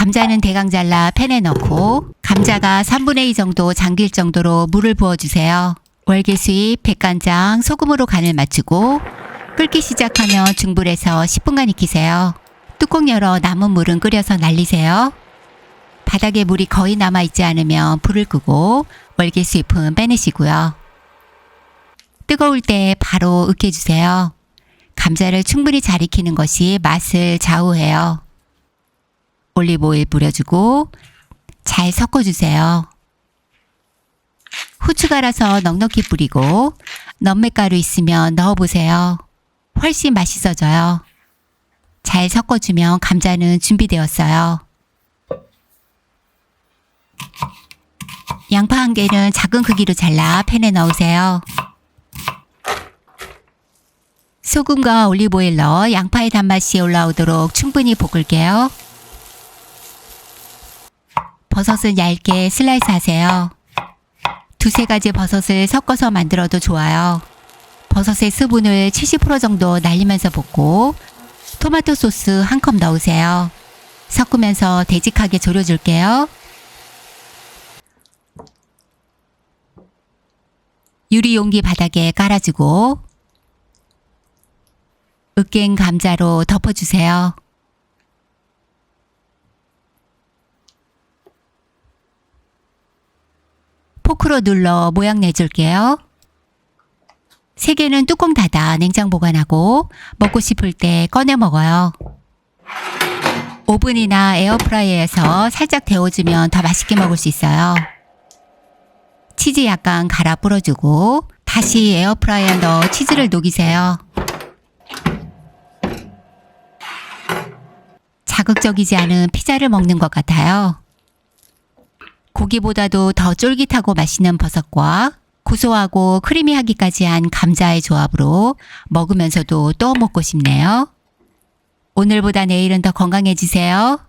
감자는 대강 잘라 팬에 넣고 감자가 3분의 2 정도 잠길 정도로 물을 부어주세요. 월계수잎, 백간장, 소금으로 간을 맞추고 끓기 시작하면 중불에서 10분간 익히세요. 뚜껑 열어 남은 물은 끓여서 날리세요. 바닥에 물이 거의 남아있지 않으면 불을 끄고 월계수잎은 빼내시고요. 뜨거울 때 바로 으깨주세요. 감자를 충분히 잘 익히는 것이 맛을 좌우해요. 올리브오일 뿌려주고 잘 섞어주세요. 후추 갈아서 넉넉히 뿌리고 너댓가루 있으면 넣어보세요. 훨씬 맛있어져요. 잘 섞어주면 감자는 준비되었어요. 양파 1개는 작은 크기로 잘라 팬에 넣으세요. 소금과 올리브오일 넣어 양파의 단맛이 올라오도록 충분히 볶을게요. 버섯은 얇게 슬라이스 하세요. 두세 가지 버섯을 섞어서 만들어도 좋아요. 버섯의 수분을 70% 정도 날리면서 볶고 토마토 소스 1컵 넣으세요. 섞으면서 되직하게 졸여줄게요. 유리 용기 바닥에 깔아주고 으깬 감자로 덮어주세요. 포크로 눌러 모양 내줄게요. 3개는 뚜껑 닫아 냉장 보관하고 먹고 싶을 때 꺼내 먹어요. 오븐이나 에어프라이어에서 살짝 데워주면 더 맛있게 먹을 수 있어요. 치즈 약간 갈아 뿌려주고 다시 에어프라이어에 넣어 치즈를 녹이세요. 자극적이지 않은 피자를 먹는 것 같아요. 고기보다도 더 쫄깃하고 맛있는 버섯과 고소하고 크리미하기까지 한 감자의 조합으로 먹으면서도 또 먹고 싶네요. 오늘보다 내일은 더 건강해지세요.